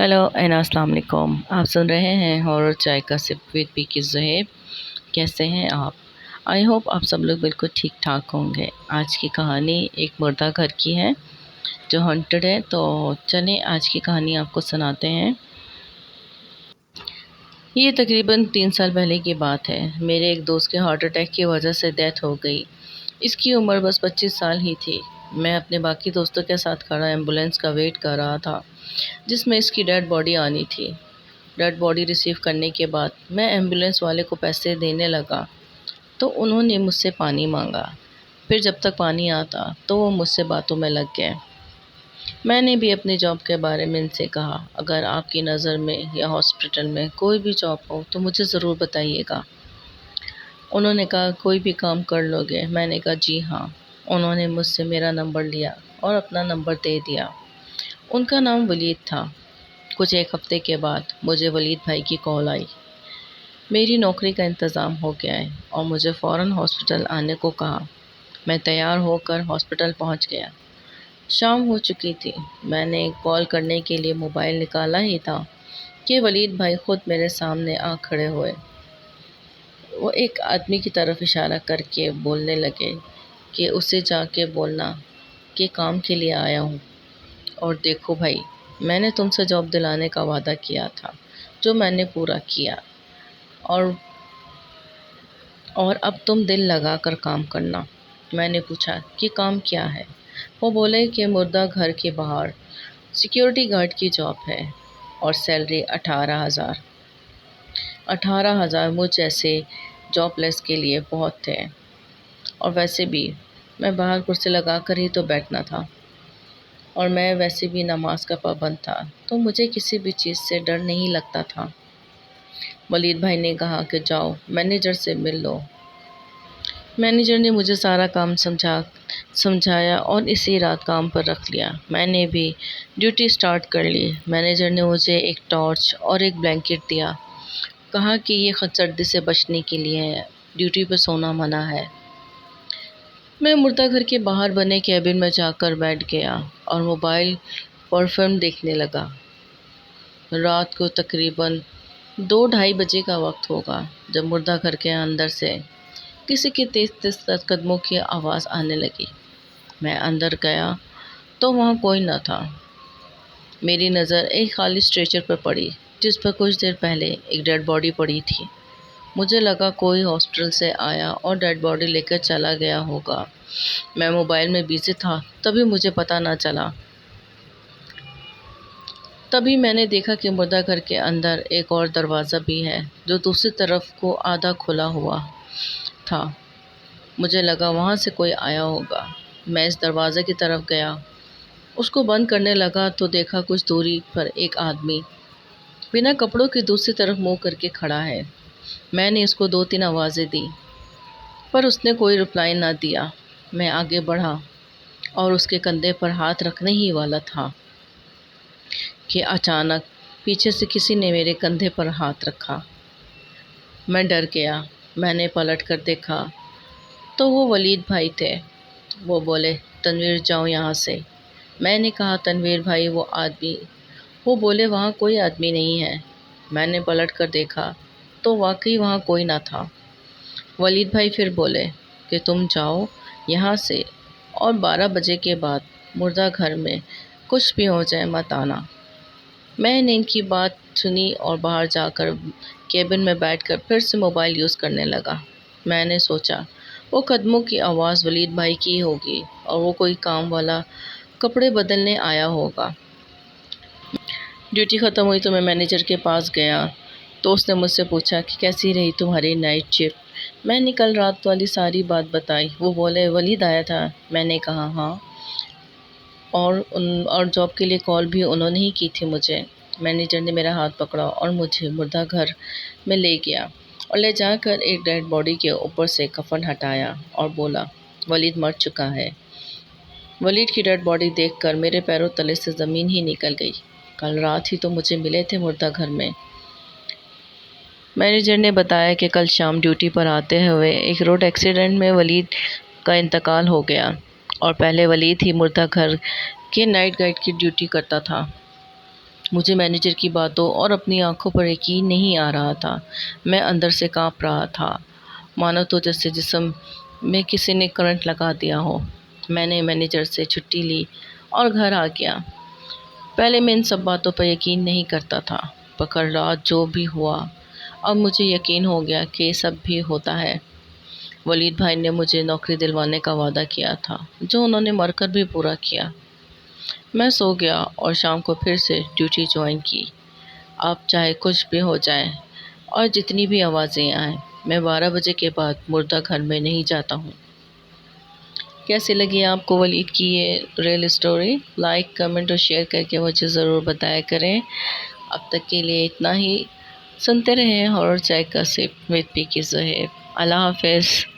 Hello and अस्सलाम वालेकुम। आप सुन रहे हैं हॉरर चाय का सिप विद पी की ज़ुहैब। कैसे हैं आप? आई होप आप सब लोग बिल्कुल ठीक ठाक होंगे। आज की कहानी एक मुर्दा घर की है जो हॉन्टेड है। तो चलें आज की कहानी आपको सुनाते हैं। ये तकरीबन 3 साल पहले की बात है। मेरे एक दोस्त के हार्ट अटैक की वजह से डेथ हो गई। इसकी उम्र बस 25 साल ही थी। मैं अपने बाकी दोस्तों के साथ खड़ा एम्बुलेंस का वेट कर रहा था जिसमें इसकी डेड बॉडी आनी थी। डेड बॉडी रिसीव करने के बाद मैं एम्बुलेंस वाले को पैसे देने लगा तो उन्होंने मुझसे पानी मांगा। फिर जब तक पानी आता तो वो मुझसे बातों में लग गए। मैंने भी अपनी जॉब के बारे में इनसे कहा, अगर आपकी नज़र में या हॉस्पिटल में कोई भी जॉब हो तो मुझे ज़रूर बताइएगा। उन्होंने कहा, कोई भी काम कर लोगे? मैंने कहा, जी हाँ। उन्होंने मुझसे मेरा नंबर लिया और अपना नंबर दे दिया। उनका नाम वलीद था। कुछ एक हफ्ते के बाद मुझे वलीद भाई की कॉल आई। मेरी नौकरी का इंतज़ाम हो गया है और मुझे फ़ौरन हॉस्पिटल आने को कहा। मैं तैयार होकर हॉस्पिटल पहुंच गया। शाम हो चुकी थी। मैंने कॉल करने के लिए मोबाइल निकाला ही था कि वलीद भाई खुद मेरे सामने आ खड़े हुए। वो एक आदमी की तरफ इशारा करके बोलने लगे कि उसे जाके बोलना कि काम के लिए आया हूँ। और देखो भाई, मैंने तुमसे जॉब दिलाने का वादा किया था जो मैंने पूरा किया, और अब तुम दिल लगा कर काम करना। मैंने पूछा कि काम क्या है? वो बोले कि मुर्दा घर के बाहर सिक्योरिटी गार्ड की जॉब है और सैलरी 18,000। 18,000 मुझ जैसे जॉबलेस के लिए बहुत थे। और वैसे भी मैं बाहर कुर्सी लगा कर ही तो बैठना था, और मैं वैसे भी नमाज का पाबंद था, तो मुझे किसी भी चीज़ से डर नहीं लगता था। वलीद भाई ने कहा कि जाओ मैनेजर से मिल लो। मैनेजर ने मुझे सारा काम समझाया और इसी रात काम पर रख लिया। मैंने भी ड्यूटी स्टार्ट कर ली। मैनेजर ने मुझे एक टॉर्च और एक ब्लैंकेट दिया। कहा कि ये सर्दी से बचने के लिए है, ड्यूटी पर सोना मना है। मैं मुर्दा घर के बाहर बने कैबिन में जाकर बैठ गया और मोबाइल पर फिल्म देखने लगा। रात को तकरीबन 2-2:30 बजे का वक्त होगा जब मुर्दा घर के अंदर से किसी की तेज तेज कदमों की आवाज़ आने लगी। मैं अंदर गया तो वहाँ कोई न था। मेरी नज़र एक खाली स्ट्रेचर पर पड़ी जिस पर कुछ देर पहले एक डेड बॉडी पड़ी थी। मुझे लगा कोई हॉस्पिटल से आया और डेड बॉडी लेकर चला गया होगा। मैं मोबाइल में बिजी था, तभी मुझे पता न चला। तभी मैंने देखा कि मुर्दा घर के अंदर एक और दरवाज़ा भी है जो दूसरी तरफ को आधा खुला हुआ था। मुझे लगा वहाँ से कोई आया होगा। मैं इस दरवाज़े की तरफ गया, उसको बंद करने लगा तो देखा कुछ दूरी पर एक आदमी बिना कपड़ों की दूसरी तरफ मुंह करके खड़ा है। मैंने इसको 2-3 आवाज़ें दी पर उसने कोई रिप्लाई ना दिया। मैं आगे बढ़ा और उसके कंधे पर हाथ रखने ही वाला था कि अचानक पीछे से किसी ने मेरे कंधे पर हाथ रखा। मैं डर गया। मैंने पलट कर देखा तो वो वलीद भाई थे। वो बोले, तनवीर जाओ यहाँ से। मैंने कहा, तनवीर भाई वो आदमी? वो बोले, वहाँ कोई आदमी नहीं है। मैंने पलट कर देखा तो वाकई वहाँ कोई ना था। वलीद भाई फिर बोले कि तुम जाओ यहाँ से और 12 बजे के बाद मुर्दा घर में कुछ भी हो जाए मत आना। मैंने इनकी बात सुनी और बाहर जाकर केबिन में बैठकर फिर से मोबाइल यूज़ करने लगा। मैंने सोचा वो कदमों की आवाज़ वलीद भाई की होगी और वो कोई काम वाला कपड़े बदलने आया होगा। ड्यूटी ख़त्म हुई तो मैं मैनेजर के पास गया तो उसने मुझसे पूछा कि कैसी रही तुम्हारी नाइट शिफ्ट। मैंने कल रात वाली सारी बात बताई। वो बोले, वलीद आया था? मैंने कहा हाँ, और जॉब के लिए कॉल भी उन्होंने ही की थी मुझे। मैनेजर ने मेरा हाथ पकड़ा और मुझे मुर्दा घर में ले गया और ले जाकर एक डेड बॉडी के ऊपर से कफन हटाया और बोला, वलीद मर चुका है। वलीद की डेड बॉडी देखकर मेरे पैरों तले से ज़मीन ही निकल गई। कल रात ही तो मुझे मिले थे मुर्दा घर में। मैनेजर ने बताया कि कल शाम ड्यूटी पर आते हुए एक रोड एक्सीडेंट में वलीद का इंतकाल हो गया और पहले वलीद ही मुर्दा घर के नाइट गार्ड की ड्यूटी करता था। مجھے مینیجر کی باتوں اور اپنی آنکھوں پر یقین نہیں آ رہا تھا۔ میں اندر سے کانپ رہا تھا، مانو تو جیسے جسم میں کسی نے کرنٹ لگا دیا ہو۔ میں نے مینیجر سے چھٹی لی اور گھر آ گیا۔ پہلے میں ان سب باتوں پر یقین نہیں کرتا تھا، مگر رات جو بھی ہوا، اب مجھے یقین ہو گیا کہ یہ سب بھی ہوتا ہے۔ ولید بھائی نے مجھے نوکری دلوانے کا وعدہ کیا تھا، جو انہوں نے مر کر بھی پورا کیا۔ میں سو گیا اور شام کو پھر سے ڈیوٹی جوائن کی۔ اب چاہے کچھ بھی ہو جائے اور جتنی بھی آوازیں آئیں، میں 12 بجے کے بعد مردہ گھر میں نہیں جاتا ہوں۔ کیسی لگی آپ کو ولید کی یہ ریئل اسٹوری؟ لائک، کمنٹ اور شیئر کر کے مجھے ضرور بتایا کریں۔ اب تک کے لیے اتنا ہی۔ سنتے رہیں ہارر چائے کا سپ وتھ پی کے زہیر۔ اللہ حافظ۔